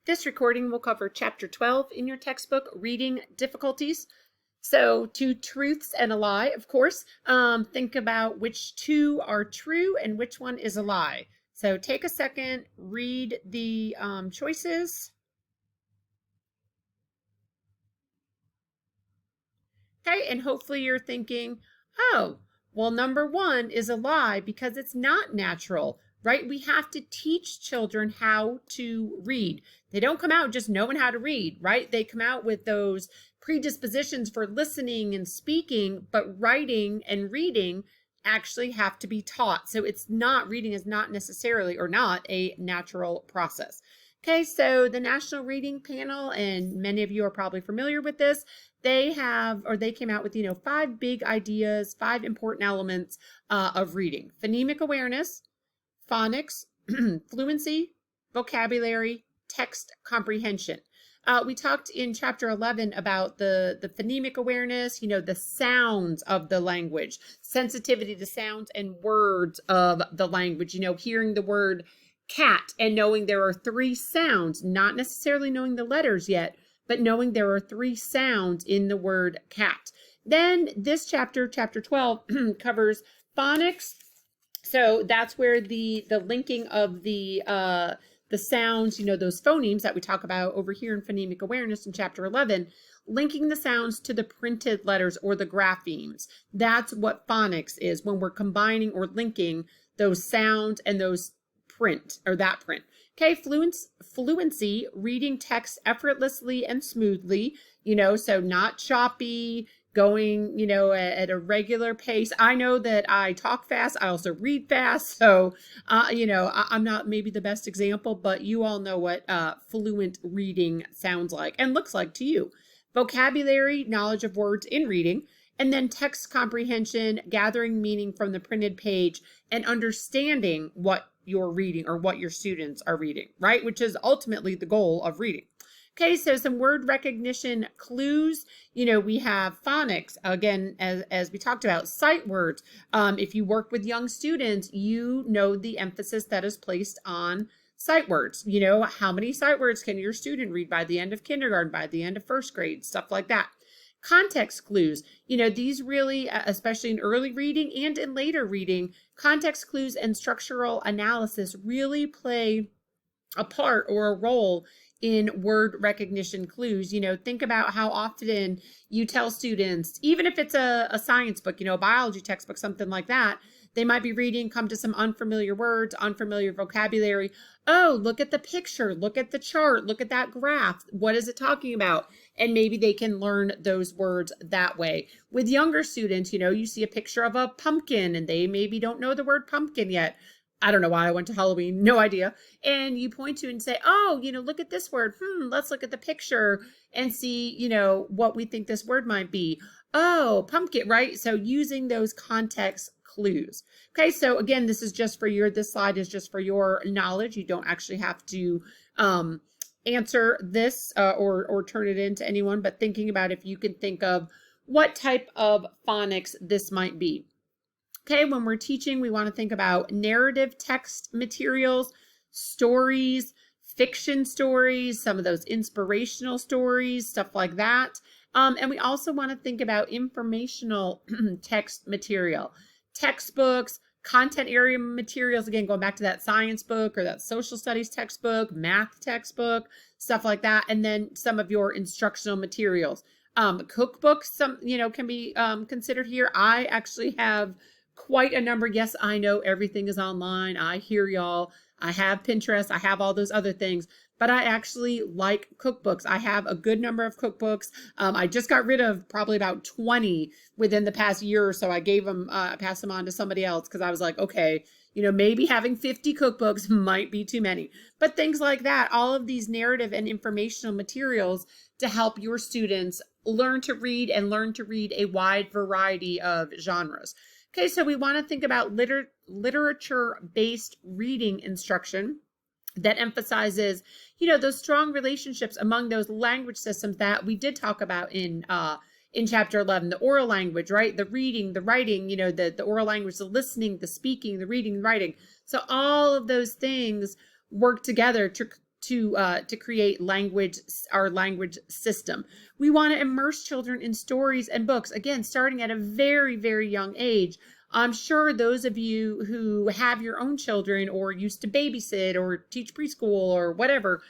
This recording will cover Chapter 12 in your textbook, Reading Difficulties. So, two truths and a lie, of course. Think about which two are true and which one is a lie. So take a second, read the choices. Okay, and hopefully you're thinking, oh, well, number one is a lie because it's not natural, right? We have to teach children how to read. They don't come out just knowing how to read, right? They come out with those predispositions for listening and speaking, but writing and reading actually have to be taught. So it's not, reading is not necessarily or not a natural process. Okay, so the National Reading Panel, and many of you are probably familiar with this, they came out with, 5 big ideas, 5 important elements of reading. Phonemic awareness, phonics, fluency, vocabulary, text comprehension. We talked in chapter 11 about the phonemic awareness, the sounds of the language, sensitivity to sounds and words of the language, hearing the word cat and knowing there are 3 sounds, not necessarily knowing the letters yet, but knowing there are 3 sounds in the word cat. Then this chapter 12, covers phonics. So that's where the linking of the sounds, those phonemes that we talk about over here in Phonemic Awareness in chapter 11, linking the sounds to the printed letters or the graphemes. That's what phonics is, when we're combining or linking those sounds and those print. Okay, fluency, reading text effortlessly and smoothly, so not choppy, going, at a regular pace. I know that I talk fast. I also read fast. So, I'm not maybe the best example, but you all know what fluent reading sounds like and looks like to you. Vocabulary, knowledge of words in reading, and then text comprehension, gathering meaning from the printed page and understanding what you're reading or what your students are reading, right? Which is ultimately the goal of reading. Okay, so some word recognition clues. We have phonics, again, as we talked about, sight words. If you work with young students, you know the emphasis that is placed on sight words. How many sight words can your student read by the end of kindergarten, by the end of first grade, stuff like that. Context clues, these really, especially in early reading and in later reading, context clues and structural analysis really play a part or a role in word recognition clues. Think about how often you tell students, even if it's a science book, a biology textbook, something like that, they might be reading, come to some unfamiliar words, unfamiliar vocabulary. Oh, look at the picture, look at the chart, look at that graph. What is it talking about? And maybe they can learn those words that way. With younger students, you see a picture of a pumpkin and they maybe don't know the word pumpkin yet. I don't know why I went to Halloween, no idea. And you point to and say, oh, look at this word. Let's look at the picture and see, what we think this word might be. Oh, pumpkin, right? So using those context clues. Okay, so again, this slide is just for your knowledge. You don't actually have to answer this or turn it into anyone, but thinking about if you can think of what type of phonics this might be. Okay, when we're teaching, we want to think about narrative text materials, stories, fiction stories, some of those inspirational stories, stuff like that. And we also want to think about informational text material, textbooks, content area materials, again, going back to that science book or that social studies textbook, math textbook, stuff like that. And then some of your instructional materials. Cookbooks, can be considered here. I actually have quite a number. Yes, I know everything is online. I hear y'all. I have Pinterest. I have all those other things, but I actually like cookbooks. I have a good number of cookbooks. I just got rid of probably about 20 within the past year or so. I gave them, passed them on to somebody else because I was like, okay, maybe having 50 cookbooks might be too many, but things like that, all of these narrative and informational materials to help your students learn to read and learn to read a wide variety of genres. Okay, so we want to think about literature-based reading instruction that emphasizes, those strong relationships among those language systems that we did talk about in chapter 11, the oral language, right? The reading, the writing, the oral language, the listening, the speaking, the reading, the writing. So all of those things work together to create language, our language system. We want to immerse children in stories and books, again, starting at a very, very young age. I'm sure those of you who have your own children or used to babysit or teach preschool or whatever,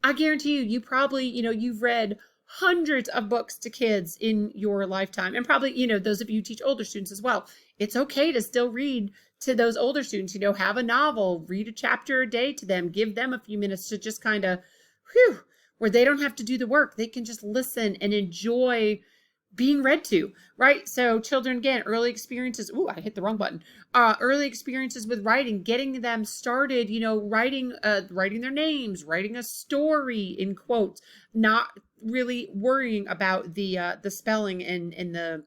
I guarantee you probably, you've read hundreds of books to kids in your lifetime. And probably, those of you who teach older students as well. It's okay to still read to those older students, have a novel, read a chapter a day to them, give them a few minutes to just kind of, where they don't have to do the work. They can just listen and enjoy being read to, right? So children, again, early experiences. Ooh, I hit the wrong button. Early experiences with writing, getting them started, writing their names, writing a story in quotes, not really worrying about the spelling and the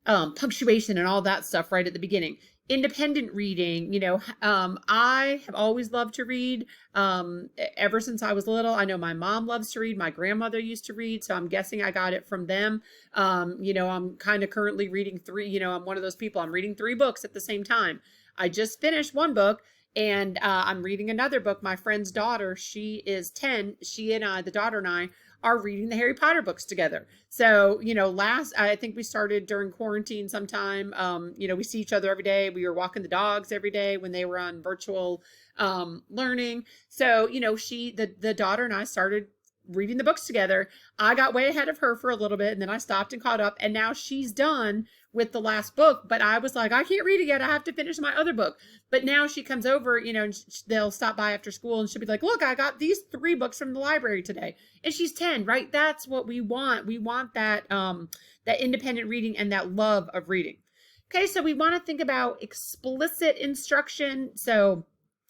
punctuation and all that stuff right at the beginning. Independent reading, I have always loved to read ever since I was little. I know my mom loves to read. My grandmother used to read, so I'm guessing I got it from them. I'm kind of currently reading I'm one of those people. I'm reading 3 books at the same time. I just finished one book and I'm reading another book. My friend's daughter, she is 10. She and I, the daughter and I, are reading the Harry Potter books together. So, I think we started during quarantine sometime. We see each other every day. We were walking the dogs every day when they were on virtual learning. So, the daughter and I started reading the books together. I got way ahead of her for a little bit and then I stopped and caught up, and now she's done with the last book, but I was like, I can't read it yet. I have to finish my other book. But now she comes over, and they'll stop by after school and she'll be like, look, I got these 3 books from the library today. And she's 10, right? That's what we want. We want that, that independent reading and that love of reading. Okay. So we want to think about explicit instruction. So,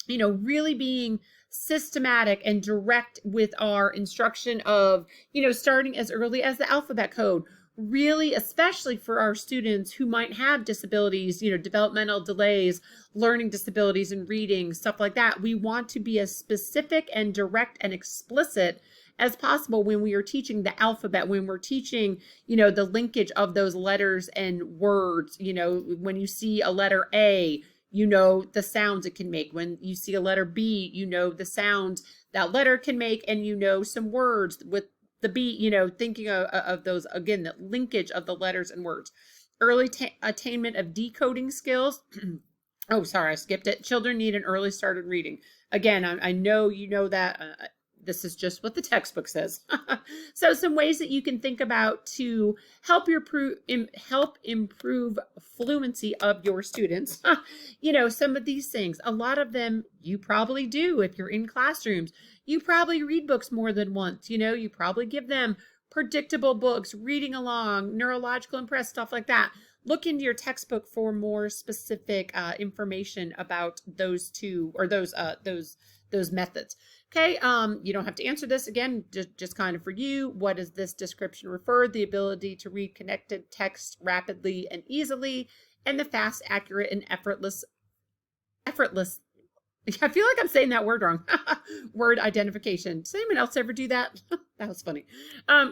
really being systematic and direct with our instruction of, starting as early as the alphabet code, really, especially for our students who might have disabilities, developmental delays, learning disabilities in reading, stuff like that. We want to be as specific and direct and explicit as possible when we are teaching the alphabet, when we're teaching, the linkage of those letters and words. When you see a letter A, the sounds it can make. When you see a letter B, the sounds that letter can make, and some words with the B, thinking of those, again, the linkage of the letters and words. Early attainment of decoding skills. Oh, sorry, I skipped it. Children need an early start in reading. Again, I know that. This is just what the textbook says. So some ways that you can think about to help improve fluency of your students. Some of these things, a lot of them you probably do if you're in classrooms. You probably read books more than once. You probably give them predictable books, reading along, neurological impress, stuff like that. Look into your textbook for more specific information about those two or those methods. Okay, you don't have to answer this. Again, just kind of for you. What does this description refer? The ability to read connected text rapidly and easily, and the fast, accurate, and effortless. I feel like I'm saying that word wrong. Word identification. Does anyone else ever do that? That was funny.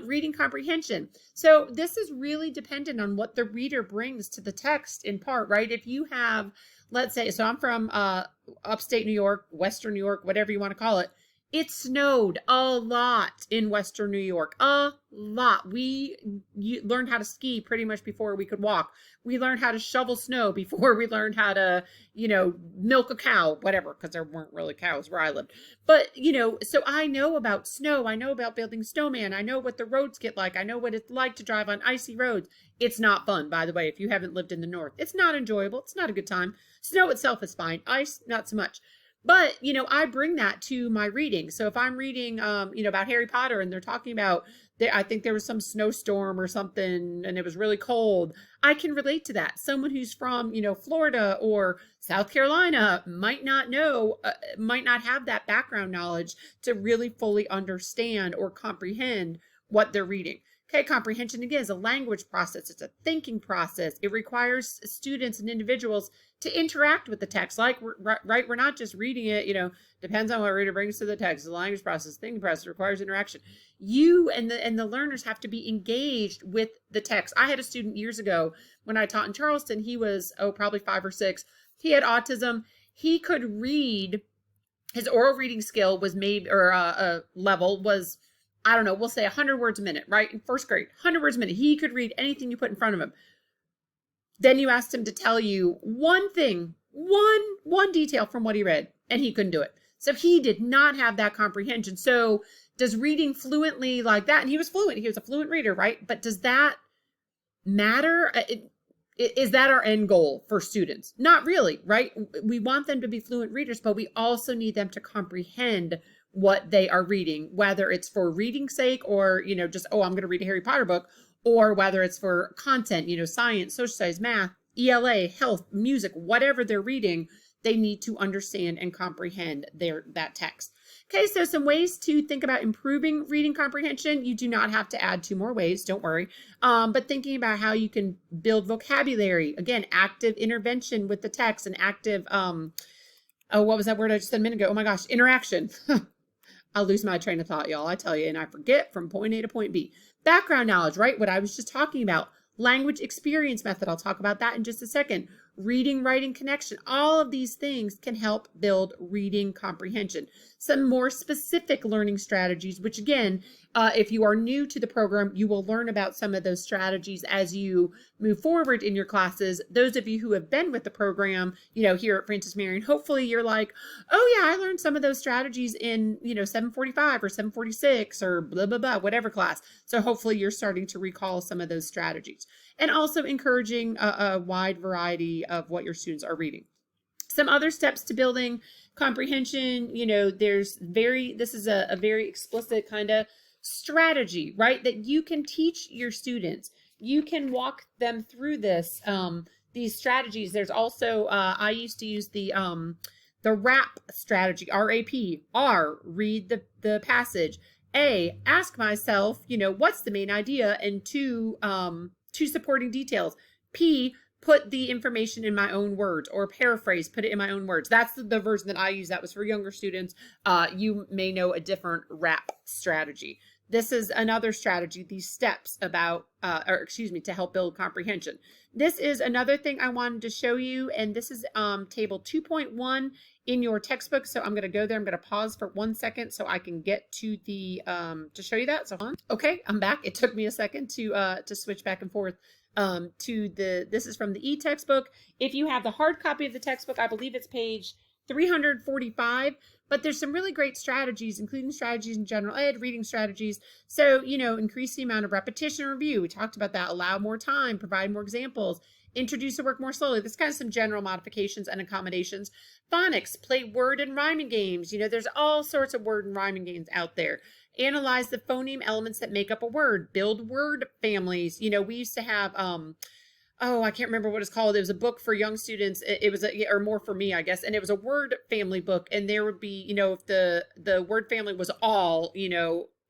Reading comprehension. So this is really dependent on what the reader brings to the text in part, right? If you have, let's say, so I'm from upstate New York, Western New York, whatever you want to call it. It snowed a lot in Western New York, a lot. We learned how to ski pretty much before we could walk. We learned how to shovel snow before we learned how to, milk a cow, whatever, because there weren't really cows where I lived. But, so I know about snow. I know about building snowman. I know what the roads get like. I know what it's like to drive on icy roads. It's not fun, by the way, if you haven't lived in the north. It's not enjoyable. It's not a good time. Snow itself is fine. Ice, not so much. But, I bring that to my reading. So if I'm reading, about Harry Potter and they're talking about, I think there was some snowstorm or something and it was really cold, I can relate to that. Someone who's from, Florida or South Carolina might not know, might not have that background knowledge to really fully understand or comprehend what they're reading. Okay, comprehension, again, is a language process. It's a thinking process. It requires students and individuals to interact with the text. Like, right, we're not just reading it, depends on what reader brings to the text. The language process, thinking process requires interaction. You and the learners have to be engaged with the text. I had a student years ago when I taught in Charleston. He was, probably 5 or 6. He had autism. He could read his oral reading skill was maybe, or level was, I don't know, we'll say 100 words a minute, right? In first grade, 100 words a minute. He could read anything you put in front of him. Then you asked him to tell you one thing, one detail from what he read, and he couldn't do it. So he did not have that comprehension. So does reading fluently like that, and he was fluent, he was a fluent reader, right? But does that matter? Is that our end goal for students? Not really, right? We want them to be fluent readers, but we also need them to comprehend what they are reading, whether it's for reading's sake or, just, oh, I'm going to read a Harry Potter book, or whether it's for content, science, social studies, math, ELA, health, music, whatever they're reading, they need to understand and comprehend that text. Okay, so some ways to think about improving reading comprehension. You do not have to add 2 more ways, don't worry. But thinking about how you can build vocabulary. Again, active intervention with the text and active, what was that word I just said a minute ago? Oh my gosh, interaction. I'll lose my train of thought, y'all, I tell you, and I forget from point A to point B. Background knowledge, right? What I was just talking about. Language experience method. I'll talk about that in just a second. Reading, writing connection. All of these things can help build reading comprehension. Some more specific learning strategies, which again, if you are new to the program, you will learn about some of those strategies as you move forward in your classes. Those of you who have been with the program, here at Francis Marion, hopefully you're like, oh yeah, I learned some of those strategies in, 745 or 746 or blah, blah, blah, whatever class. So hopefully you're starting to recall some of those strategies, and also encouraging a wide variety of what your students are reading. Some other steps to building comprehension, this is a very explicit kind of strategy, right? That you can teach your students. You can walk them through these strategies. There's also, I used to use the RAP strategy, R-A-P, R, read the passage. A, ask myself, what's the main idea? And 2 supporting details. P, put the information in my own words, or paraphrase, put it in my own words. That's the version that I use. That was for younger students. You may know a different RAP strategy. This is another strategy, these steps to help build comprehension. This is another thing I wanted to show you, and this is table 2.1 in your textbook. So I'm going to go there. I'm going to pause for 1 second so I can get to the to show you that. So okay, I'm back. It took me a second to switch back and forth this is from the e-textbook. If you have the hard copy of the textbook, I believe it's page 345, but there's some really great strategies, including strategies in general ed, reading strategies. So, increase the amount of repetition and review. We talked about that. Allow more time, provide more examples, introduce the work more slowly. This kind of some general modifications and accommodations. Phonics, play word and rhyming games. There's all sorts of word and rhyming games out there. Analyze the phoneme elements that make up a word. Build word families. We used to have, I can't remember what it's called. It was a book for young students. It was or more for me, I guess. And it was a word family book. And there would be, if the word family was all,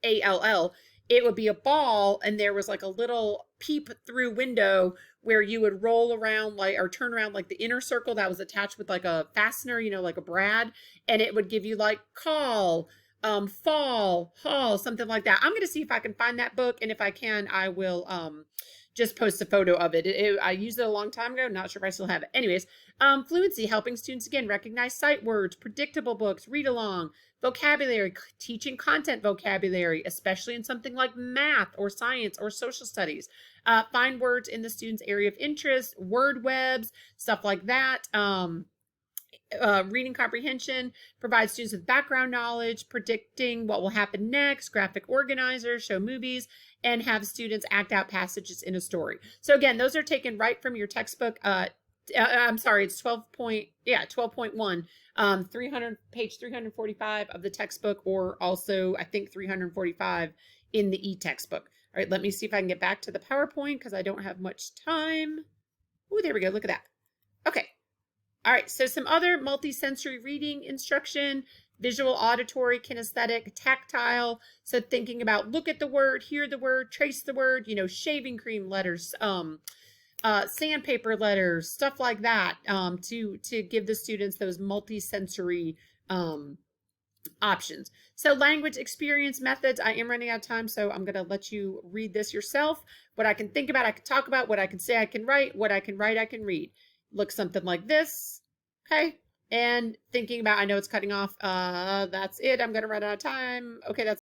ALL, it would be a ball. And there was like a little peep through window where you would roll around or turn around like the inner circle that was attached with like a fastener, like a brad. And it would give you like call, fall, hall, something like that. I'm going to see if I can find that book. And if I can, I will, just post a photo of it. I used it a long time ago. Not sure if I still have it. Anyways, fluency, helping students again recognize sight words, predictable books, read along, vocabulary, teaching content vocabulary, especially in something like math or science or social studies. Find words in the student's area of interest, word webs, stuff like that. Reading comprehension, provide students with background knowledge, predicting what will happen next, graphic organizers, show movies, and have students act out passages in a story. So again, those are taken right from your textbook. I'm sorry, it's 12.1, page 345 of the textbook, or also I think 345 in the e-textbook. All right, let me see if I can get back to the PowerPoint because I don't have much time. Oh, there we go. Look at that. Okay. All right, so some other multi-sensory reading instruction: visual, auditory, kinesthetic, tactile. So thinking about look at the word, hear the word, trace the word, shaving cream letters, sandpaper letters, stuff like that, to give the students those multi-sensory options. So language experience methods. I am running out of time, so I'm going to let you read this yourself. What I can think about, I can talk about. What I can say, I can write. What I can write, I can read. Looks something like this. Okay. and thinking about, I know it's cutting off. That's it. I'm going to run out of time. Okay, that's